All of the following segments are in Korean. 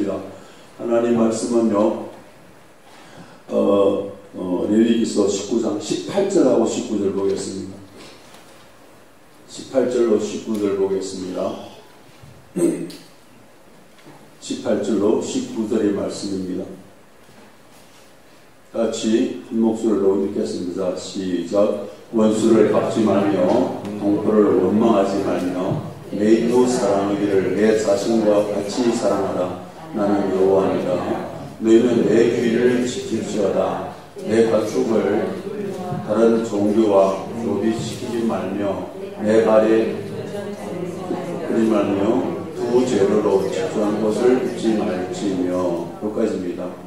보겠습니다. 하나님 말씀은요, 레위기서 19장 18절하고 19절 보겠습니다. 18절로 19절 보겠습니다. 18절로 19절의 말씀입니다. 같이 한 목소리로 읽겠습니다. 시작. 원수를 갚지 말며 동포를 원망하지 말며 내 이웃 사랑하기를 내 자신과 같이 사랑하라. 나는 여호와니라. 너희는 내 규례를 지킬지어다. 내 가축을 다른 종교와 교비시키지 말며 내 발에 뿌리지 말며 두 재료로 집중한 것을 잊지 말지며. 여기까지입니다.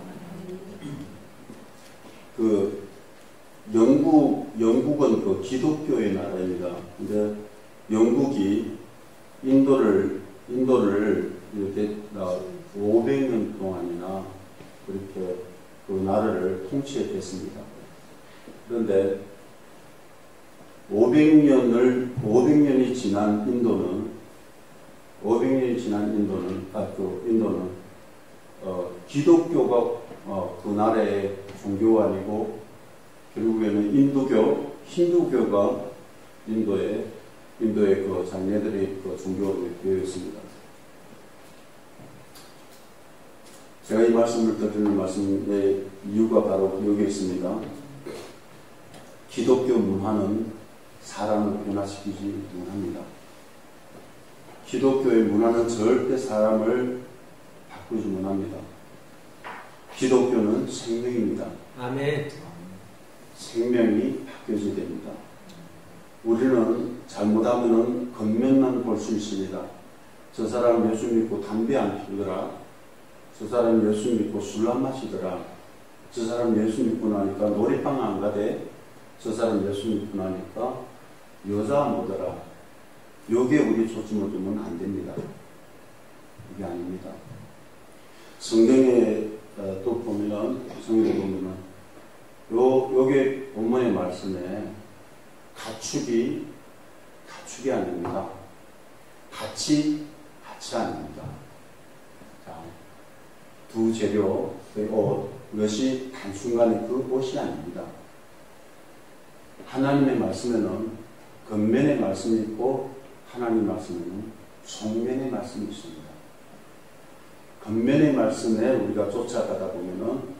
영국은 그 기독교의 나라입니다. 근데 영국이 인도를 이렇게 500년 동안이나 그렇게 그 나라를 통치했습니다. 그런데 500년이 지난 인도는 기독교가 그 나라의 종교가 아니고 결국에는 힌두교가 인도의 그 자기네들의 그 종교가 되었습니다. 제가 이 말씀을 드리는 말씀의 이유가 바로 여기 있습니다. 기독교 문화는 사람을 변화시키지 못합니다. 기독교의 문화는 절대 사람을 바꾸지 못합니다. 기독교는 생명입니다. 아멘. 생명이 바뀌어져야 됩니다. 우리는 잘못하면 겉면만 볼 수 있습니다. 저 사람 예수 믿고 담배 안 피우더라. 저 사람 예수 믿고 술 안 마시더라. 저 사람 예수 믿고 나니까 노래방 안 가대. 저 사람 예수 믿고 나니까 여자 안 보더라. 여기에 우리 초점을 두면 안 됩니다. 이게 아닙니다. 성경에 또 보면은, 여기 본문의 말씀에 가축이 아닙니다. 같이 아닙니다. 자, 두 재료, 옷, 이것이 단순간에 그 옷이 아닙니다. 하나님의 말씀에는 겉면의 말씀이 있고, 하나님 말씀에는 속면의 말씀이 있습니다. 겉면의 말씀에 우리가 쫓아가다 보면은,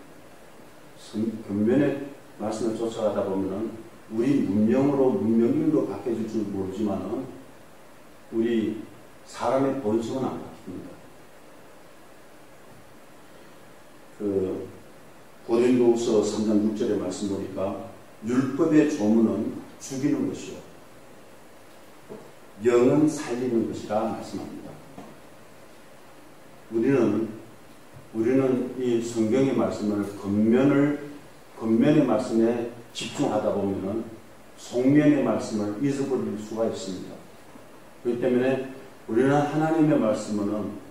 겉면의 말씀을 쫓아가다 보면은, 우리 문명일로 바뀌어질 줄 모르지만은, 우리 사람의 본성은 안 바뀝니다. 고린도후서 3장 6절의 말씀 보니까, 율법의 조문은 죽이는 것이요, 영은 살리는 것이라 말씀합니다. 우리는 이 성경의 말씀을 겉면의 말씀에 집중하다 보면은 속면의 말씀을 잊어버릴 수가 있습니다. 그렇기 때문에 우리는 하나님의 말씀은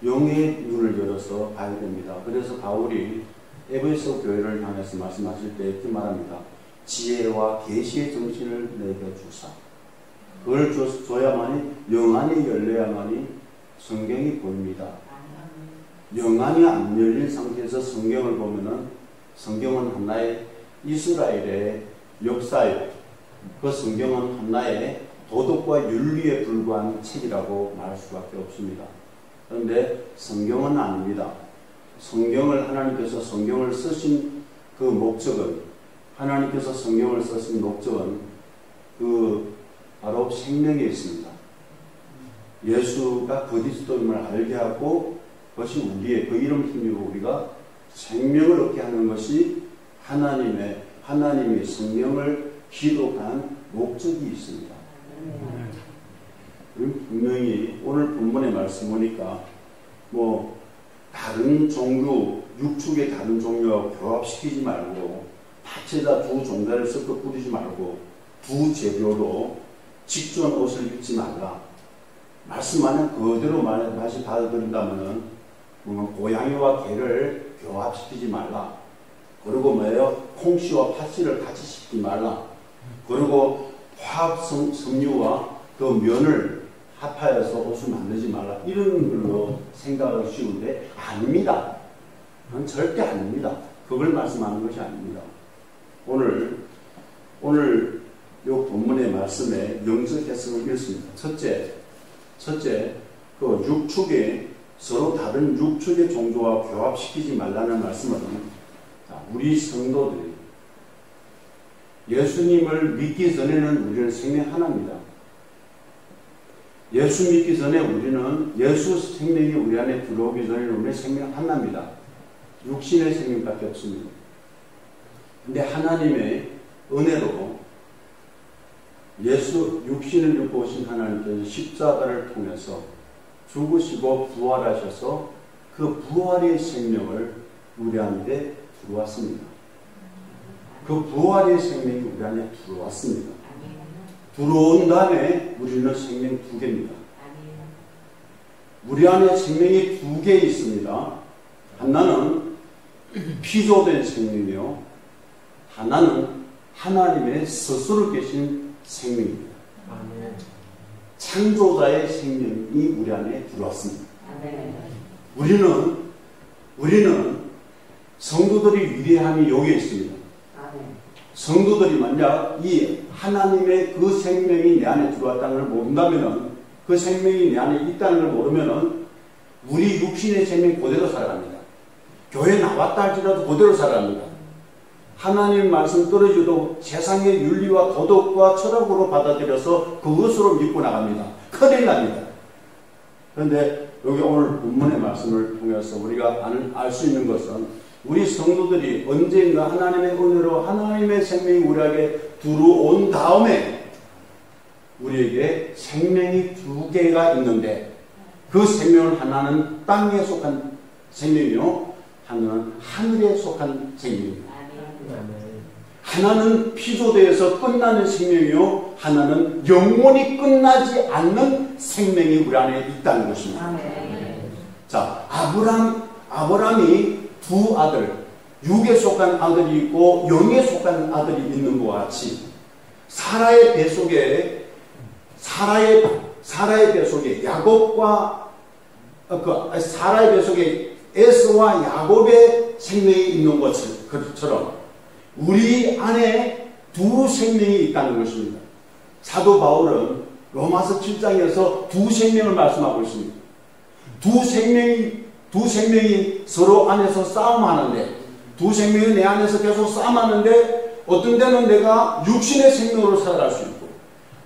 영의 눈을 열어서 봐야 됩니다. 그래서 바울이 에베소 교회를 향해서 말씀하실 때 이렇게 말합니다. 지혜와 계시의 정신을 내게 주사. 그걸 줘야만이 영안이 열려야만이 성경이 보입니다. 영안이 안 열린 상태에서 성경을 보면은 성경은 하나의 이스라엘의 역사예요. 그 성경은 하나의 도덕과 윤리에 불과한 책이라고 말할 수밖에 없습니다. 그런데 성경은 아닙니다. 하나님께서 성경을 쓰신 그 목적은, 바로 생명에 있습니다. 예수가 그리스도임을 알게 하고, 그것이 우리의 그 이름 힘이고 우리가 생명을 얻게 하는 것이 하나님의 성령을 기록한 목적이 있습니다. 분명히 오늘 본문의 말씀 보니까 다른 종교, 육축의 다른 종교와 교합시키지 말고 파채다 두 종자를 섞어 뿌리지 말고 두 재료로 직전 옷을 입지 말라. 말씀 안에 그대로 다시 받아들인다면은 고양이와 개를 교합시키지 말라. 그리고 콩씨와 팥씨를 같이 씹지 말라. 그리고 화학 섬유와 그 면을 합하여서 옷을 만들지 말라. 이런 걸로 생각을 쉬운데 아닙니다. 그건 절대 아닙니다. 그걸 말씀하는 것이 아닙니다. 오늘 이 본문의 말씀에 영적 해석을 읽습니다. 첫째, 그 육축에 서로 다른 육축의 종교와 교합시키지 말라는 말씀은 우리 성도들이 예수님을 믿기 전에는 우리는 생명 하나입니다. 예수 믿기 전에 우리는 예수 생명이 우리 안에 들어오기 전에는 우리의 생명 하나입니다. 육신의 생명밖에 없습니다. 근데 하나님의 은혜로 예수 육신을 입고 오신 하나님께서 십자가를 통해서 죽으시고 부활하셔서 그 부활의 생명을 우리 안에 들어왔습니다. 그 부활의 생명이 우리 안에 들어왔습니다. 들어온 다음에 우리는 생명 2개입니다. 우리 안에 생명이 2개 있습니다. 하나는 피조된 생명이요, 하나는 하나님의 스스로 계신 생명입니다. 창조자의 생명이 우리 안에 들어왔습니다. 우리는 성도들이 위대함이 여기에 있습니다. 성도들이 만약 이 하나님의 그 생명이 내 안에 들어왔다는 걸 모른다면, 그 생명이 내 안에 있다는 걸 모르면 우리 육신의 생명 그대로 살아갑니다. 교회 나왔다 할지라도 그대로 살아갑니다. 하나님 말씀 떨어져도 세상의 윤리와 도덕과 철학으로 받아들여서 그것으로 믿고 나갑니다. 큰일 납니다. 그런데 여기 오늘 본문의 말씀을 통해서 우리가 알 수 있는 것은 우리 성도들이 언젠가 하나님의 은혜로 하나님의 생명이 우리에게 들어온 다음에 우리에게 생명이 2개가 있는데, 그 생명은 하나는 땅에 속한 생명이요, 하나는 하늘에 속한 생명입니다. 하나는 피조대에서 끝나는 생명이요, 하나는 영원히 끝나지 않는 생명이 우리 안에 있다는 것입니다. 자, 아브라함이 2 아들, 육에 속한 아들이 있고 영에 속한 아들이 있는 것 같이 사라의 배 속에 야곱과 사라의 배 속에 에서와 야곱의 생명이 있는 것처럼 우리 안에 2 생명이 있다는 것입니다. 사도 바울은 로마서 7장에서 2 생명을 말씀하고 있습니다. 2 생명이 서로 안에서 싸움하는데, 2 생명이 내 안에서 계속 싸움하는데, 어떤 데는 내가 육신의 생명으로 살아갈 수 있고,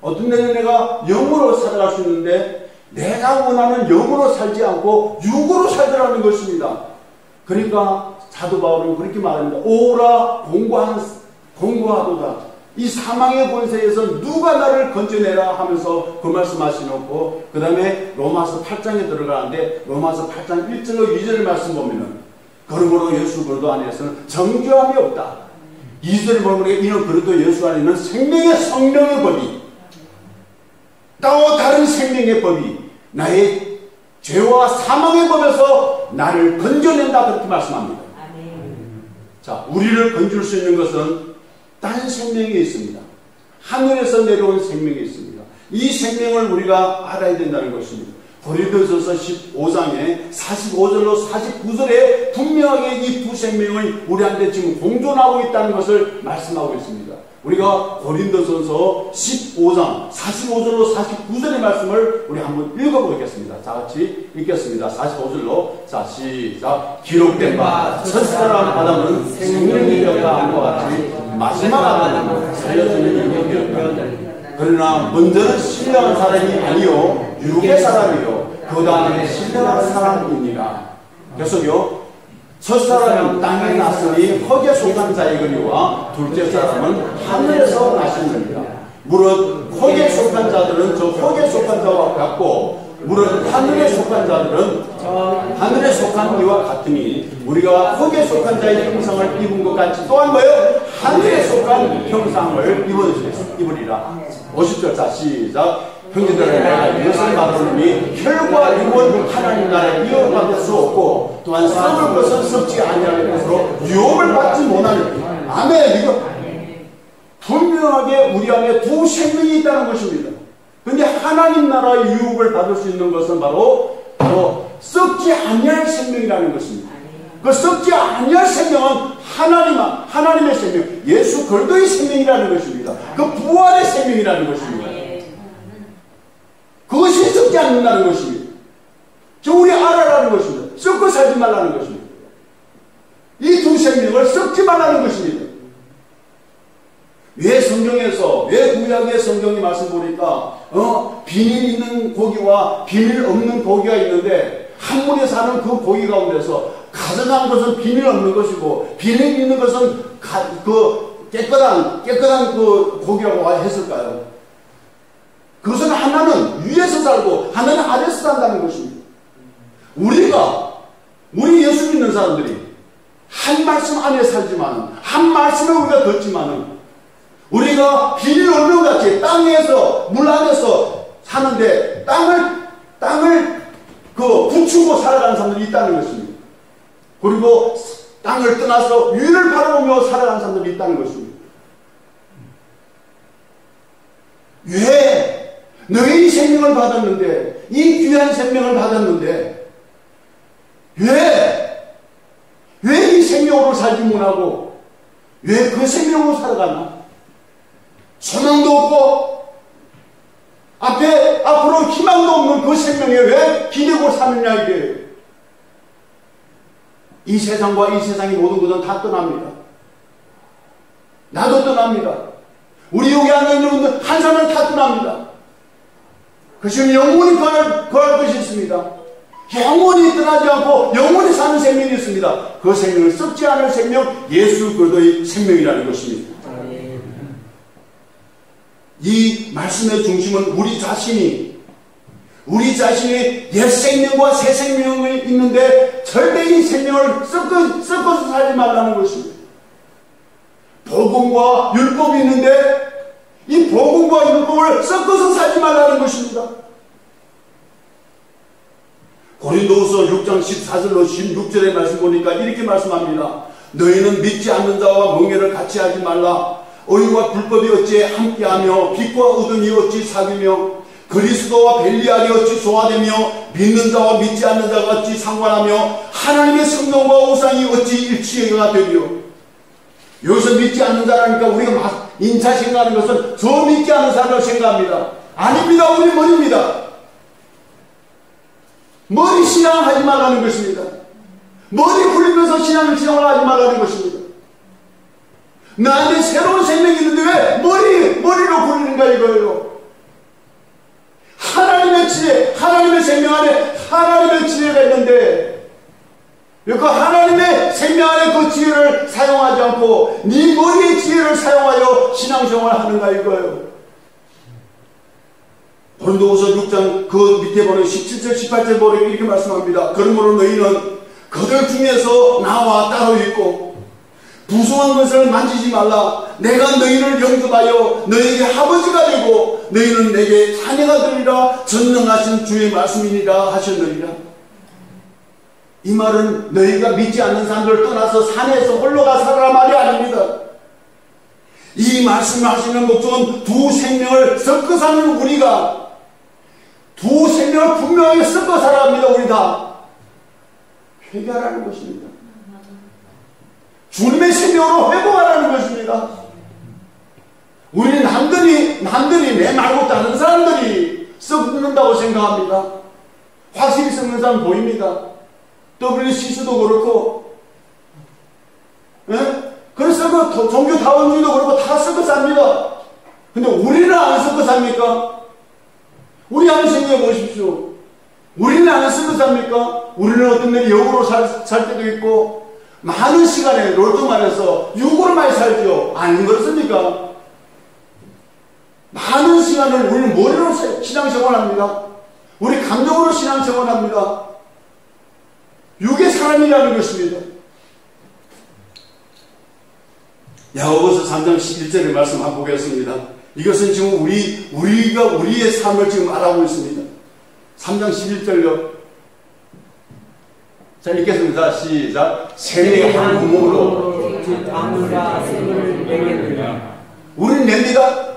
어떤 데는 내가 영으로 살아갈 수 있는데, 내가 원하는 영으로 살지 않고 육으로 살더라는 것입니다. 그러니까 사도 바울은 그렇게 말합니다. 오라 공고하도다. 이 사망의 권세에서 누가 나를 건져내라 하면서 그 말씀하시놓고, 그 다음에 로마서 8장에 들어가는데 로마서 8장 1절로 2절 말씀 보면은 그러므로 예수 그리스도 안에서는 정죄함이 없다. 2절을 보면 이는 그리스도 예수 안에는 생명의 성령의 법이, 또 다른 생명의 법이 나의 죄와 사망의 법에서 나를 건져낸다, 그렇게 말씀합니다. 자, 우리를 건질 수 있는 것은 다른 생명이 있습니다. 하늘에서 내려온 생명이 있습니다. 이 생명을 우리가 알아야 된다는 것입니다. 고린도전서 15장에 45절로 49절에 분명하게 이 2 생명이 우리한테 지금 공존하고 있다는 것을 말씀하고 있습니다. 우리가 고린도전서 15장 45절로 49절의 말씀을 우리 한번 읽어보겠습니다. 다 같이 읽겠습니다. 45절로. 자, 시작. 기록된 바 첫사람 아담은 생명이 되었다 함과 같이 마지막 아담은 살려주는 영이 되었다. 그러나 먼저는 신령한 사람이 아니요 육의 사람이요 그 다음에 신령한 사람입니다. 계속요. 첫 사람은 땅에 났으니 흙에 속한 자이거니와 둘째 사람은 하늘에서 나신 겁니다. 무릇 흙에 속한 자들은 저 흙에 속한 자와 같고, 무릇 하늘에 속한 자들은 하늘에 속한 이와 같으니 우리가 흙에 속한 자의 형상을 입은 것 같이 또한 뭐예요? 하늘에 속한 형상을 입으리라. 50절. 자, 시작. 형제들아, 내가 이것을 말하노니 혈과 육은 하나님 나라에 이어받을 수 없고, 또한 썩을 것은 썩지 아니할 것으로 유혹을 받지 못하니. 아멘. 이거 분명하게 우리 안에 2 생명이 있다는 것입니다. 근데 하나님 나라의 유업을 받을 수 있는 것은 바로 썩지 아니할 생명이라는 것입니다. 그 썩지 아니할 생명은 하나님의 생명, 예수 그리스도의 생명이라는 것입니다. 그 부활의 생명이라는 것입니다. 그것이 썩지 않는다는 것입니다. 저 우리 알아라는 것입니다. 썩고 살지 말라는 것입니다. 이 두 생명을 썩지 말라는 것입니다. 왜 성경에서, 왜 구약의 성경이 말씀 보니까 비닐 있는 고기와 비닐 없는 고기가 있는데 한문에 사는 그 고기 가운데서 가증한 것은 비닐 없는 것이고 비닐 있는 것은 깨끗한 그 고기라고 했을까요? 그것은 하나는 위에서 살고 하나는 아래에서 산다는 것입니다. 우리 예수 믿는 사람들이 한 말씀 안에 살지만 한 말씀을 우리가 듣지만은 우리가 비닐 없는 것 같이 땅에서 물 안에서 사는데 땅을 붙이고 살아가는 사람들이 있다는 것입니다. 그리고 땅을 떠나서 위를 바라보며 살아가는 사람들이 있다는 것입니다. 왜 너희 생명을 받았는데, 이 귀한 생명을 받았는데 왜 이 생명으로 살지 못하고 왜 그 생명으로 살아가나? 소망도 없고 앞으로 희망도 없는 그 생명에 왜 기대고 사느냐 이게. 이 세상과 이 세상의 모든 것은 다 떠납니다. 나도 떠납니다. 우리 여기 앉아있는 분들 한 사람은 다 떠납니다. 그것은 영원히 거할 것이 있습니다. 영원히 떠나지 않고 영원히 사는 생명이 있습니다. 그 생명을 썩지 않을 생명, 예수 그리스도의 생명이라는 것입니다. 이 말씀의 중심은 우리 자신이 옛 생명과 새 생명이 있는데 절대 이 생명을 섞어서 살지 말라는 것입니다. 복음과 율법이 있는데 이 복음과 율법을 섞어서 살지 말라는 것입니다. 고린도후서 6장 14절로 16절의 말씀 보니까 이렇게 말씀합니다. 너희는 믿지 않는 자와 멍에를 같이 하지 말라. 의와 불법이 어찌 함께하며 빛과 어둠이 어찌 사귀며 그리스도와 벨리알이 어찌 조화되며 믿는 자와 믿지 않는 자가 어찌 상관하며 하나님의 성령과 우상이 어찌 일치가 되며. 여기서 믿지 않는 자라니까 우리가 인차 생각하는 것은 저 믿지 않는 사람을 생각합니다. 아닙니다. 우리 머리입니다. 머리 신앙하지 말라는 것입니다. 머리 굴리면서 신앙을 하지 말라는 것입니다. 나한테 새로운 생명이 있는데 왜 머리로 굴리는가 이거예요. 하나님의 지혜, 하나님의 생명 안에 하나님의 지혜가 있는데 그 하나님의 생명 안에 그 지혜를 사용하지 않고 네 머리의 지혜를 사용하여 신앙생활을 하는가 이거예요. 고린도후서 6장 그 밑에 보면 17절 18절 보면 이렇게 말씀합니다. 그러므로 너희는 그들 중에서 나와 따로 있고 부수한 것을 만지지 말라. 내가 너희를 영접하여 너희에게 아버지가 되고 너희는 내게 자녀가 되리라. 전능하신 주의 말씀이니라 하셨느니라. 이 말은 너희가 믿지 않는 사람들을 떠나서 산에서 홀로가 살아라 말이 아닙니다. 이 말씀하시는 목적은 두 생명을 섞어 사는 우리가 두 생명을 분명히 섞어 살아야 합니다. 우리 다 회개하라는 것입니다. 주님의 생명으로 회복하라는 것입니다. 우리는 남들이 내 말고 다른 사람들이 썩는다고 생각합니다. 확실히 썩는 사람 보입니다. WCC도 그렇고, 그래서 그 종교다원주의도 그렇고 다 썩어 삽니다. 근데 우리는 안 썩어 삽니까? 우리 한번 생각해 보십시오. 우리는 안 썩어 삽니까? 우리는 어떤 날이 영으로 살 때도 있고, 많은 시간에 롤동안에서 육으로 많이 살죠. 아닌 그렇습니까? 많은 시간을 우리는 머리로 신앙생활합니다. 우리 감정으로 신앙생활합니다. 육의 사람이라는 것입니다. 야고보서 3장 11절의 말씀 한번 보겠습니다. 이것은 지금 우리가 우리의 삶을 지금 말하고 있습니다. 3장 11절요. 자, 읽겠습니다. 시작. 샘이 한 구멍으로 우리는 냅니다.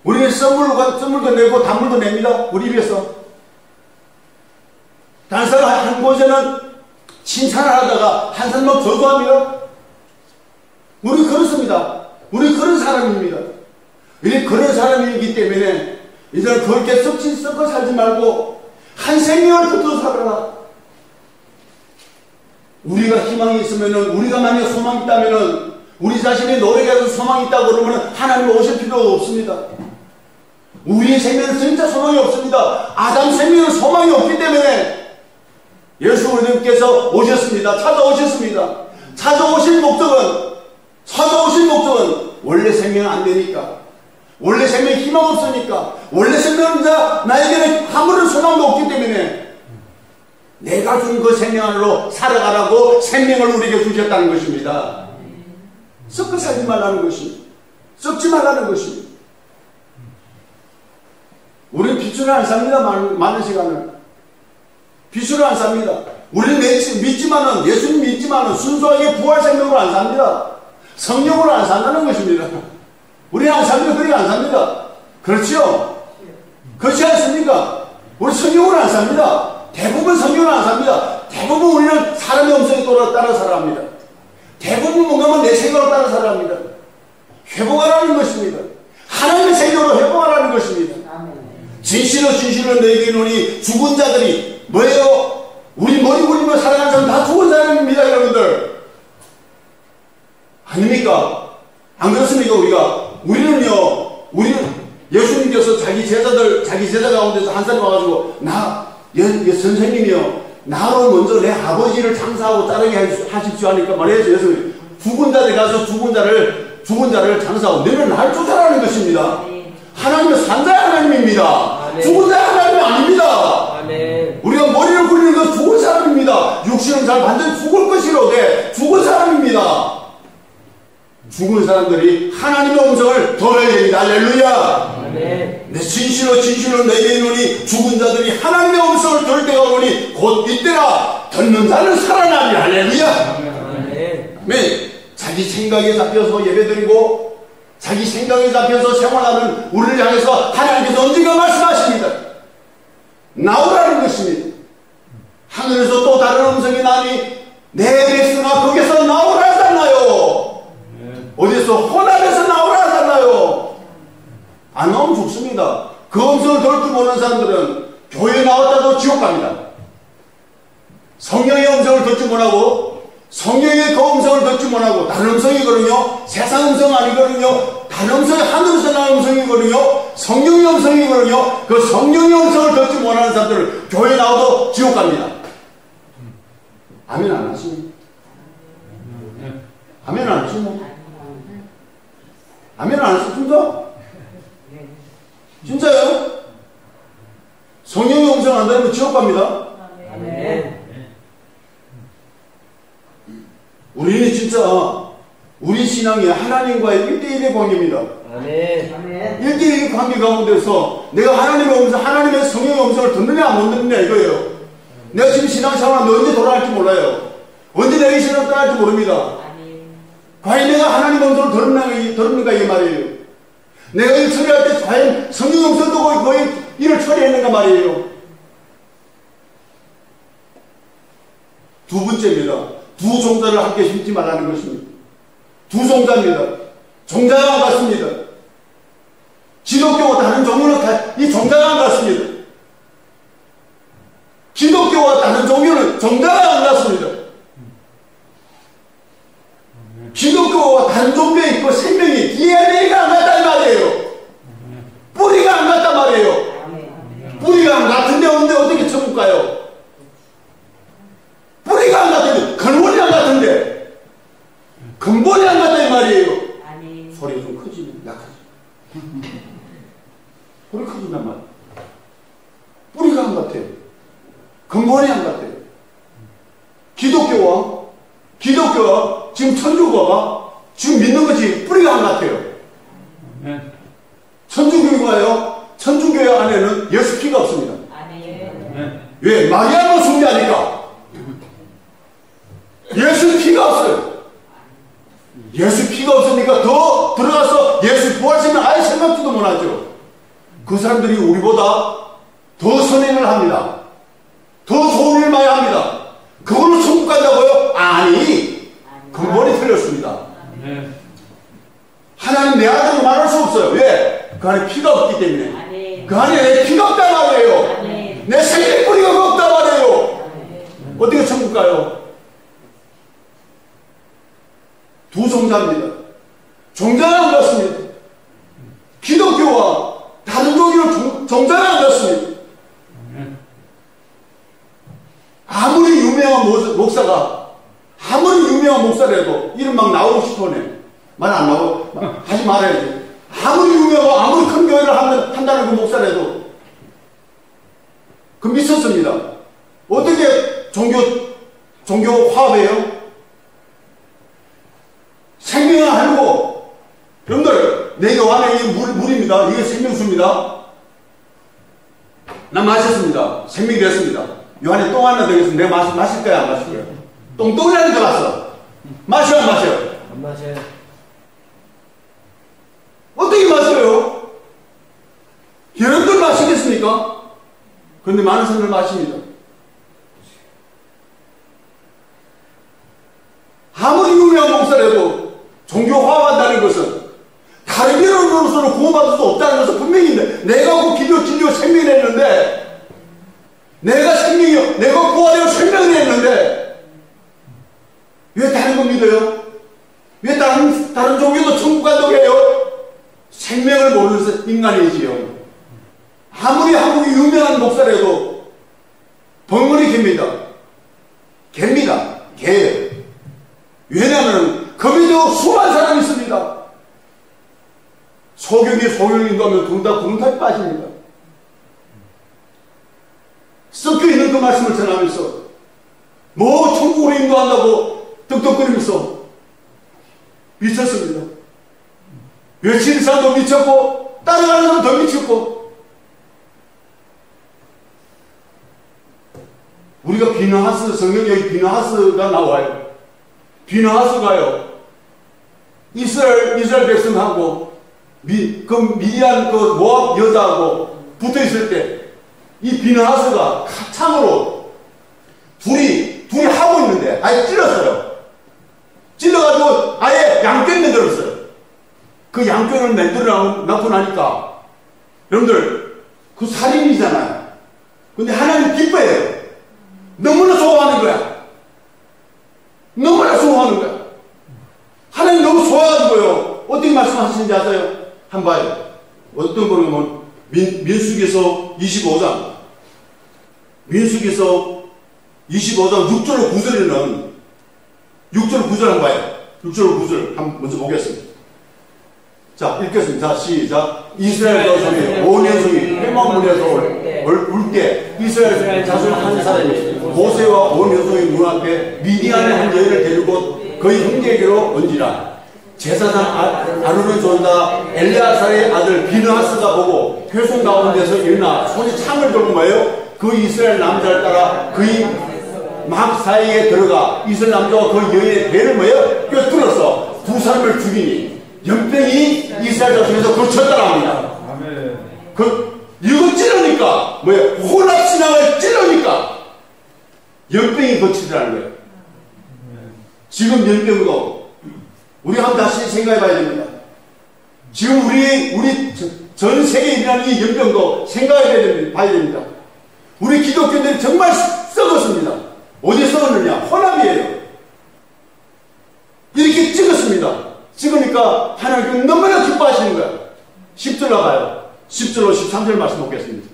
우리는 우리 선물도 내고 단물도 냅니다. 우리 입에서. 다른 사람 한 곳에는 칭찬을 하다가 한 사람은 저주합니다. 우리 그렇습니다. 우리 그런 사람입니다. 우리 그런 사람이기 때문에 이제는 그렇게 썩어 살지 말고 한 생명을 붙들어 살아라. 우리가 희망이 있으면은, 우리가 만약 소망이 있다면은, 우리 자신의 노력에서 소망이 있다고 그러면 하나님 오실 필요가 없습니다. 우리의 생명은 진짜 소망이 없습니다. 아담 생명은 소망이 없기 때문에 예수 그리스도께서 오셨습니다. 찾아오셨습니다. 찾아오신 목적은 원래 생명은 안 되니까, 원래 생명에 희망 없으니까, 원래 생명은 나에게는 아무런 소망도 없기 때문에 내가 준 그 생명 안으로 살아가라고 생명을 우리에게 주셨다는 것입니다. 썩어 살지 말라는 것입니다. 썩지 말라는 것입니다. 우리는 비추를 안 삽니다. 많은 시간을 비추를 안 삽니다. 우리는 믿지만은, 예수님 믿지만은 순수하게 부활 생명으로 안 삽니다. 성령으로 안 산다는 것입니다. 우리는 안 삽니다. 그렇게 안 삽니다. 그렇지요? 그렇지 않습니까? 우리 성령으로 안 삽니다. 대부분 성령으로 안 삽니다. 대부분 우리는 사람의 음성에 따라 살아갑니다. 대부분 뭔가면 내 생각으로 따라 살아갑니다. 회복하라는 것입니다. 하나님의 생각으로 회복하라는 것입니다. 진실로 너희에게 이르노니 죽은 자들이 뭐예요? 우리 머리 굴리며 살아가는 사람 다 죽은 사람입니다, 여러분들. 아닙니까? 안 그렇습니까? 우리는 예수님께서 자기 제자 가운데서 한 사람이 와가지고, 선생님이요, 나로 먼저 내 아버지를 장사하고 따르게 하십시오 하니까 말해요. 예수님, 죽은 자들 가서 죽은 자를 장사하고 너는 날 쫓아라는 것입니다. 하나님은 산자의 하나님입니다. 아멘. 죽은 자의 하나님이 아닙니다. 아멘. 우리가 머리를 굴리는 건 죽은 사람입니다. 육신은 잘 완전히 죽을 것이로되 죽은 사람입니다. 죽은 사람들이 하나님의 음성을 들어야 됩니다. 할렐루야. 아멘. 내 진실로 내게 이르노니 죽은 자들이 하나님의 음성을 들을 때가 오니 곧 이때라 듣는 자는 살아나리. 할렐루야. 아멘. 자기 생각에 잡혀서 예배드리고 자기 생각에 잡혀서 생활하는 우리를 향해서 하나님께서 언젠가 말씀하십니다. 나오라는 것입니다. 하늘에서 또 다른 음성이 나니 내 백성아 거기서 나오라 하잖아요. 어디서 혼합에서 나오라 하잖아요. 안 나오면 죽습니다. 그 음성을 들을 줄 모르는 사람들은 교회에 나왔다도 지옥 갑니다. 성령의 음성을 듣지 못하고 성령의 그 음성을 듣지 못하고 다른 음성이거든요. 세상 음성 아니거든요. 다른 음성이 하늘에서 나온 음성이거든요. 성령의 음성이거든요. 그 성령의 음성을 듣지 못하는 사람들은 교회에 나와도 지옥 갑니다. 아멘 안 하십니까? 아멘 안 하십니까? 아멘 안 하십니까? 진짜요? 성령의 음성 안 들으면 지옥 갑니다. 아멘. 우리는 진짜 우리 신앙이 하나님과의 1대1의 관계입니다. 아멘. 1대1의 관계 가운데서 내가 하나님의 음성, 하나님의 성령의 음성을 듣느냐 안 듣느냐 이거예요. 내가 지금 신앙생활하는데 언제 돌아갈지 몰라요. 언제 내가 신앙을 떠날지 모릅니다. 과연 내가 하나님의 음성을 들었는가 이 말이에요. 내가 일 처리할 때 과연 성령의 음성도 거의 일을 처리했는가 말이에요. 두 번째입니다. 두 종자를 함께 심지 말라는 것입니다. 두 종자입니다. 종자가 같습니다. 기독교와 다른 종교는 이 종자가 같습니다. 기독교와 다른 종교는 종자가 안 같습니다. 기독교와 다른 종교에 있고 생명이 DNA가 안 같단 말이에요. 뿌리가 안 같단 말이에요. 뿌리가 안 같은데 어떻게 천국 가요? 뿌리가 안 같은데, 근본이 안 같은데, 근본이 안 같다 이 말이에요. 아니. 소리가 좀 크지, 약하지. 소리 크지만 말. 뿌리가 안 같아요. 근본이 안 같아요. 기독교와 지금 천주교가 지금 믿는 것이 뿌리가 안 같아요. 네. 천주교회 안에는 예수 피가 없습니다. 네. 왜? 마리아만 숭배하니까. 예수 피가 없어요. 예수 피가 없으니까 더 들어가서 예수 부활시면 아예 생각지도 못하죠. 그 사람들이 우리보다 더 선행을 합니다. 더 좋은 일 많이 합니다. 그걸로 천국 간다고요? 아니, 근본이 틀렸습니다. 하나님 내 아들로 말할 수 없어요. 왜? 그 안에 피가 없기 때문에. 그 안에 내 피가 없단 말이에요. 내 생명 뿌리가 없단 말이에요. 어떻게 천국 가요? 두 종자입니다. 종자는 안 같습니다. 기독교와 다른 종교는 종자는 안 같습니다. 아무리 유명한 목사가, 아무리 유명한 목사라도 이름 막 나오고 싶어네. 말 안 나오고, 하지 말아야지. 아무리 유명하고, 아무리 큰 교회를 한다는 그 목사라도, 그 미쳤습니다. 어떻게 종교 화합해요? 생명을 하려고, 여러분들, 내 교 안에 이게 물입니다. 이게 생명수입니다. 난 마셨습니다. 생명이 됐습니다. 요 안에 똥 하나 들어있으면 내가 마실 거야, 안 마실 거야? 똥이라는 거 들어갔어. 마셔, 안 마셔? 안 마셔요. 어떻게 마셔요? 여러분들 마시겠습니까? 그런데 많은 사람들 마십니다. 아무리 유명한 목사라도 종교 화합한다는 것은 다른 이론으로서는 구원받을 수 없다는 것은 분명인데, 내가 그 기도, 진료, 생명을 했는데, 내가 생명이요, 내가 구하려고 생명을 했는데, 왜 다른 거 믿어요? 왜 다른 종교도 천국 간다고 해요? 생명을 모르는 인간이지요. 아무리 한국이 유명한 목사라도 벙어리 개입니다. 개예요. 왜냐하면 거기도 수많은 사람이 있습니다. 소경인도 하면 둘 다 구름타에 빠집니다. 섞여 있는 그 말씀을 전하면서 뭐 천국으로 인도한다고 떡떡거리면서 미쳤습니다. 외치는 사람도 미쳤고 따라가는 사람도 더 미쳤고, 우리가 비너하스, 성경에 비너하스가 나와요. 비너하스가요, 이스라엘 백성하고 미디안 모압 여자하고 붙어 있을 때 이 비너하스가 창으로 둘이 하고 있는데 아예 찔렀어요. 찔러가지고 아예 양뼈 만들었어요. 그 양뼈를 만들어 놓고 나니까 여러분들 그 살인이잖아요. 근데 하나님 기뻐해요. 너무나 좋아하는 거야. 너무나 좋아하는 거야. 하나님 너무 좋아하고요. 어떻게 말씀하시는지 아세요? 한번 봐요. 어떤 거는 민수기서 25장 6절로 9절에는 6절 9절 한번 봐요. 6절 9절 한번 먼저 보겠습니다. 자, 읽겠습니다. 자, 시작. 이스라엘 자손이 온 연속이 회막문에서 올 때 이스라엘 자손 한 사람이 모세와 온 연속이 문 앞에 미디안의 한 여인을 데리고 그의 형제에게로 얹으라. 제사장 아론의 존자 엘리아사의 아들 비느하스가 보고 회송 가운데서 일어나 손에 창을 들고 뭐예요? 그 이스라엘 남자를 따라 그의 막 사이에 들어가 이스라엘 남자와 그 여인의 배를 뭐예요? 꿰뚫어서 두 사람을 죽이니 연병이 이스라엘 자손에서 거쳤다라 합니다. 이거 찌르니까 뭐예요? 혼합신앙을 찌르니까 연병이 거치더라는 거예요. 지금 연병도 우리 한번 다시 생각해 봐야 됩니다. 지금 우리 전 세계에 일어나는 이 연병도 생각해 봐야 됩니다. 우리 기독교인들이 정말 썩었습니다. 어디에 썩었느냐? 혼합이에요. 이렇게 찍었습니다. 찍으니까 하나님께서 너무나 기뻐하시는 거예요. 10절 나가요. 10절로 13절 말씀 보겠습니다.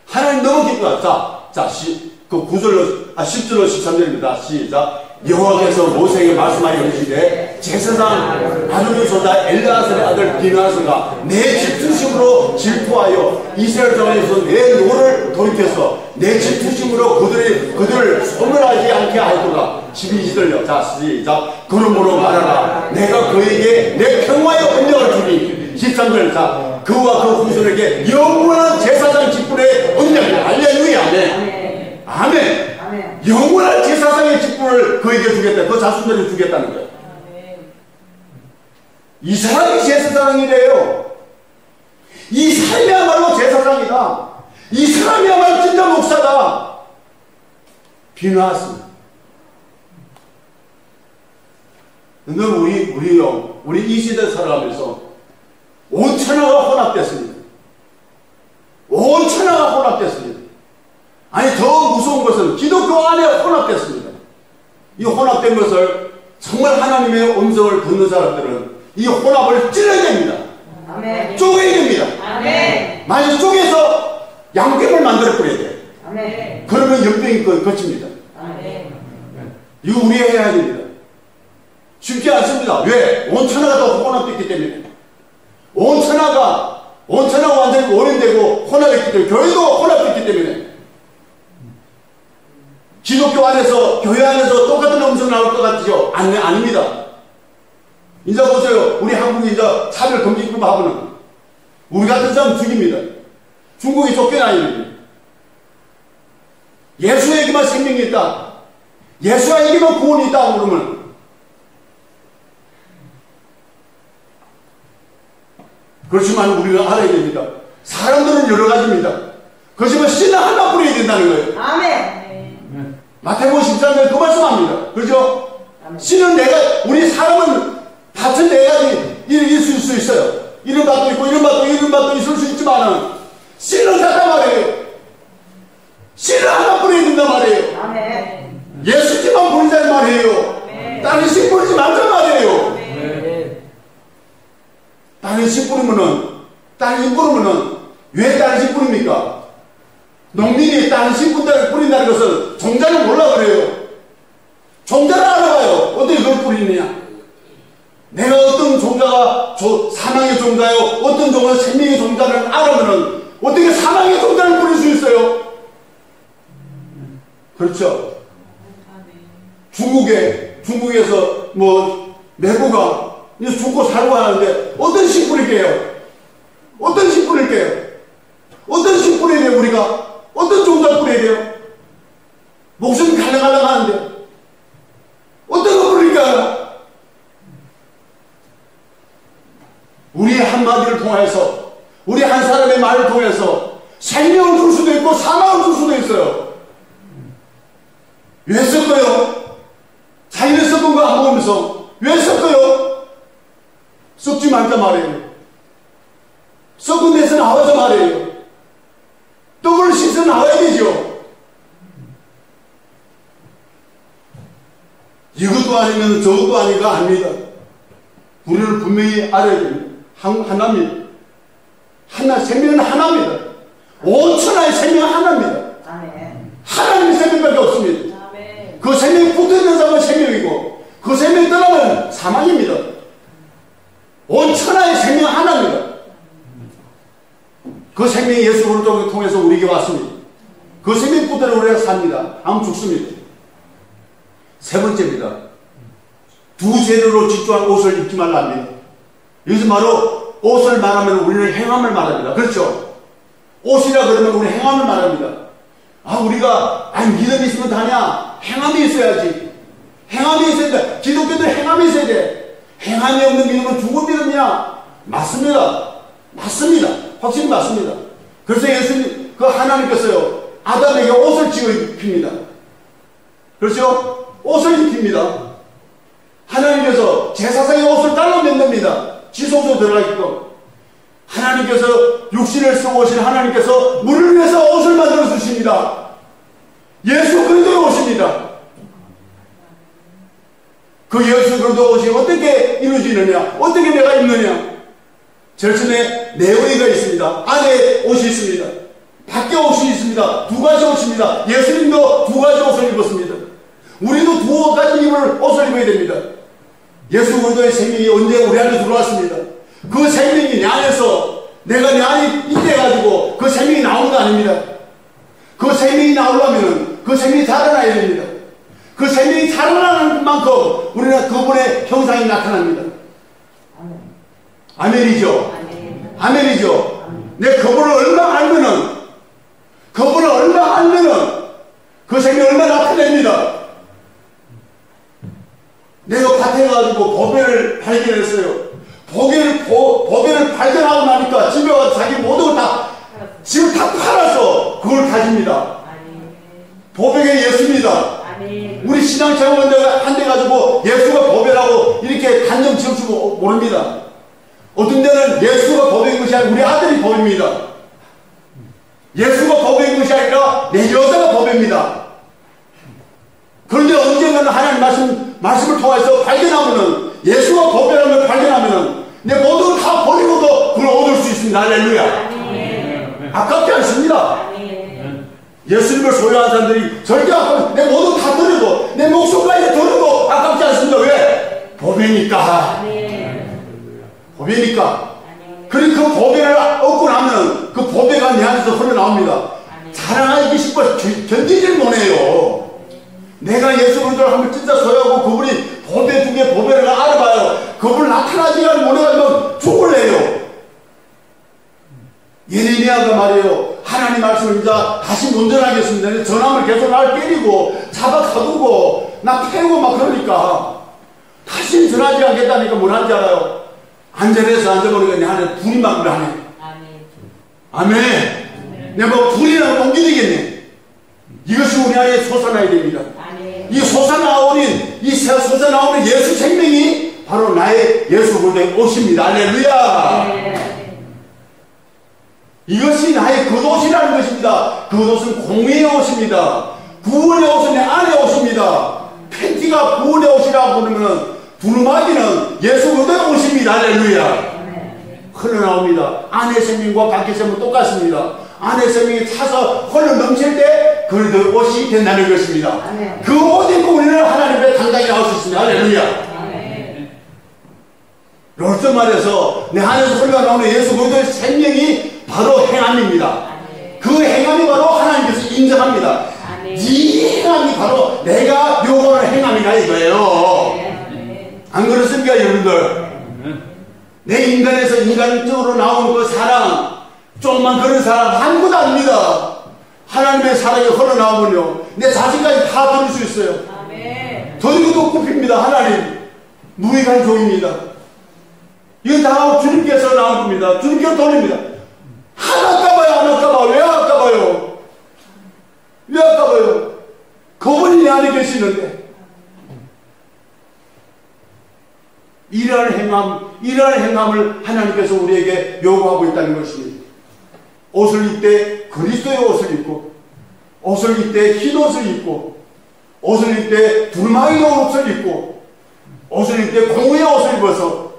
하나님 너무 기뻐요. 자, 10절로 13절입니다. 시작. 여호와께서 모세에게 말씀하여 이르시되 제사장 아론의 손자 엘리아살의 아들 비느하스가 내 집중심으로 질투하여 이스라엘 자손에서 내 노를 돌이켜서 내 집중심으로 그들을 소멸하지 않게 하였도다. 12절요. 자, 시작. 그러므로 말하라. 내가 그에게 내 평화의 언약을 주니. 13절. 자, 그와 그 후손에게 영원한 제사장 직분의 언약을. 할렐루야. 아멘. 아멘. 영원한 제사장의 직분을 그에게 주겠다. 그 자손들에게 주겠다는 거예요. 이 사람이 제사장이래요. 이 사람이야말로 제사장이다. 이 사람이야말로 진짜 목사다. 비난했습니다. 근데 우리 이 시대 살아가면서 온 천하가 혼합됐습니다. 온 천하가 혼합됐습니다. 아니, 더 무서운 것은 기독교 안에 혼합됐습니다. 이 혼합된 것을 정말 하나님의 음성을 듣는 사람들은 이 혼합을 찔러야 됩니다. 아멘. 쪼개야 됩니다. 아멘. 만약 쪼개서 양괴를 만들어 버려야 돼요. 아멘. 그러면 연병이 거칩니다. 아멘. 이거 우리가 해야 됩니다. 쉽지 않습니다. 왜? 온 천하가 더 혼합됐기 때문에. 온 천하가 완전히 오염되고 혼합했기 때문에, 교회도 혼합됐기 때문에. 기독교 안에서, 교회 안에서 똑같은 음성 나올 것 같죠? 아닙니다. 이제 보세요. 우리 한국이 이제 차별 금지법 하고는 우리 같은 사람 죽입니다. 중국이 쫓겨나요. 예수에게만 생명이 있다. 예수에게만 구원이 있다. 그러면 그렇지만 우리가 알아야 됩니다. 사람들은 여러 가지입니다. 그렇지만 씨는 하나 뿌려야 된다는 거예요. 아멘. 마태복음 13장에 그 말씀합니다. 그렇죠? 아멘. 씨는 우리 사람은 밭은 네 가지 있을 수 있어요. 이런 밭도 있고 이런 밭도 있을 수 있지만은 씨는 같단 말이에요. 씨를 하나 뿌려야 된단 말이에요. 아멘. 예수님만 뿌리자는 말이에요. 아멘. 다른 씨 뿌리지 말란 말이에요. 아멘. 다른 씨 뿌리면은 왜 다른 씨 뿌립니까? 농민이 다른 씨 뿌린다는 것은 종자를 몰라 그래요. 종자를 알아봐요. 어떻게 그걸 뿌리느냐? 내가 어떤 종자가 사망의 종자요, 어떤 종자가 생명의 종자를 알아보면 어떻게 사망의 종자를 뿌릴 수 있어요? 그렇죠. 중국에서 내부가 죽고 살고 하는데 어떤 씨 뿌릴게요? 어떤 씨 뿌릴게요? 어떤 씨 뿌려야 돼요, 우리가? 어떤 종자 뿌려야 돼요? 목숨이 갈라갈라 하는데 어떤 거 뿌릴까요? 우리 한마디를 통해서, 우리 한 사람의 말을 통해서 생명을 줄 수도 있고 사망을 줄 수도 있어요. 왜 섞어요? 자기네 섞은 거 안 먹으면서 왜 섞어요? 섞지 말자 말이에요. 섞은 데서 나와서 말이에요. 떡을 씻어 나와야 되죠. 이것도 아니면 저것도 아니가 아닙니다. 우리는 분명히 알아야 됩니다. 하나입니다. 생명은 하나입니다. 온 천하의 생명은 하나입니다. 아멘. 하나님의 생명밖에 없습니다. 아멘. 그 생명이 붙어있는 사람은 생명이고 그 생명이 떠나면 사망입니다. 온 천하의 생명은 하나입니다. 그 생명이 예수 그리스도를 통해서 우리에게 왔습니다. 그 생명이 붙들어 우리가 삽니다. 아무 죽습니다. 세 번째입니다. 두 재료로 직조한 옷을 입지 말랍니다. 여기서 바로 옷을 말하면 우리는 행함을 말합니다. 그렇죠? 옷이라 그러면 우리 행함을 말합니다. 우리가 믿음이 있으면 다냐? 행함이 있어야지. 행함이 있어야 돼. 기독교들 행함이 있어야 돼. 행함이 없는 믿음은 죽은 믿음이야. 맞습니다. 확실히 맞습니다. 그래서 예수님, 하나님께서요, 아담에게 옷을 지어 입힙니다. 그렇죠? 옷을 입힙니다. 하나님께서 제사장의 옷을 따로 만듭니다. 지성소 들어가게끔. 하나님께서 육신을 쓰고 오신 하나님께서 우리를 위해서 옷을 만들어 주십니다. 예수 그리스도의 옷입니다. 그 예수 그리스도 옷이 어떻게 이루어지느냐? 어떻게 내가 입느냐? 절친에 내의가 있습니다. 안에 옷이 있습니다. 밖에 옷이 있습니다. 두 가지 옷입니다. 예수님도 두 가지 옷을 입었습니다. 우리도 두 가지 옷을 입어야 됩니다. 예수 그리스도의 생명이 언제 우리 안에 들어왔습니다. 그 생명이 내 안에서 내가 내 안에 있대가지고 그 생명이 나오는 거 아닙니다. 그 생명이 나오려면 그 생명이 자라나야 됩니다. 그 생명이 자라나는 만큼 우리는 그분의 형상이 나타납니다. 아멘이죠. 아멘이죠. 내 그분을 얼마 알면은 그 생명이 얼마나 나타냅니다. 내가 밭에 가지고 보배를 발견했어요. 보배를 발견하고 나니까 집에 돌아가 자기 모든 걸 다 지금 다 팔아서 그걸 가집니다. 보배가 예수입니다. 우리 신앙생활 한데 가지고 예수가 보배라고 이렇게 단정 지어주고 모릅니다. 어떤 데는 예수가 보배인 것이 아니라 우리 아들이 보배입니다. 예수가 보배인 것이 아니라 내 여자가 보배입니다. 그런데 언젠가는 하나님 말씀을 통해서 발견하면은 예수가 보배라는 걸 발견하면은 내 모든 걸 다 버리고도 그걸 얻을 수 있습니다. 할렐루야. 아깝지 않습니다. 예수님을 소유한 사람들이 절대 아깝지, 내 모든 다 드려도 내 목숨까지 드려도 아깝지 않습니다. 왜? 보배니까. 보배니까. 그리고 그 보배를 얻고 나면 그 보배가 내 안에서 흘러나옵니다. 자랑하기 싶어 견디질 못해요. 내가 예수 그리스도를 한번 진짜 소유하고 그분이 보배 중에 보배를 알아봐요. 그분 나타나지가 못해가지고 죽을래요. 예레미야가 말이에요. 하나님 말씀을 이제 다시 논전하겠습니다. 전함을 계속 날 때리고 잡아가두고 나 패고 막 그러니까 다시 전하지 않겠다니까 뭘 하는지 알아요? 안전해서 앉아보니까 내 안에 불이 막 나네. 아멘. 내가 뭐 불이라고 옮기겠네. 이것이 우리 안에 솟아나야 됩니다. 이 솟아나오는 예수 생명이 바로 나의 예수 그리스도의 옷입니다. 할렐루야. 이것이 나의 겉옷이라는 것입니다. 겉옷은 공의의 옷입니다. 구원의 옷은 내 안의 옷입니다. 팬티가 구원의 옷이라고 부르면 두루마기는 예수 그리스도의 옷입니다. 할렐루야. 흘러나옵니다. 안의 생명과 밖의 생명은 똑같습니다. 안의 생명이 차서 흘러 넘칠 때 그리스도의 옷이 된다는 것입니다. 그 옷 입고 우리는 하나님 앞에 당당히 나올 수 있습니다. 할렐루야. 롤스 말해서 내 안에서 흘러나오는 예수 그리스도의 생명이 바로 행함입니다. 그 행함이 바로 하나님께서 인정합니다. 이 행함이 바로 내가 요구하는 행함이다 이거예요. 안 그렇습니까 여러분들? 내 인간에서 인간적으로 나오는 그 사랑, 조금만 그런 사랑 아무것도 아닙니다. 하나님의 사랑이 흘러나오면요 내 자신까지 다 들을 수 있어요. 더이것도 굽힙니다. 하나님 무익한 종입니다. 이거 다 주님께서 나온 겁니다. 주님께서 돌립니다. 안 아까봐요. 왜 아까봐요? 왜 아까봐요? 그분이 내 안에 계시는데 이러한 행함을 하나님께서 우리에게 요구하고 있다는 것입니다. 옷을 입되 그리스도의 옷을 입고, 옷을 입되 흰 옷을 입고, 옷을 입되 두루마기 옷을 입고, 옷을 입되 공의의 옷을 입어서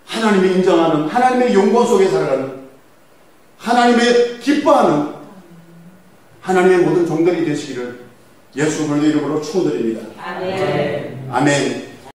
하나님이 인정하는 하나님의 영광 속에 살아가는 하나님의 기뻐하는 하나님의 모든 종들이 되시기를 예수 그리스도 이름으로 축원드립니다. 아멘. 아멘.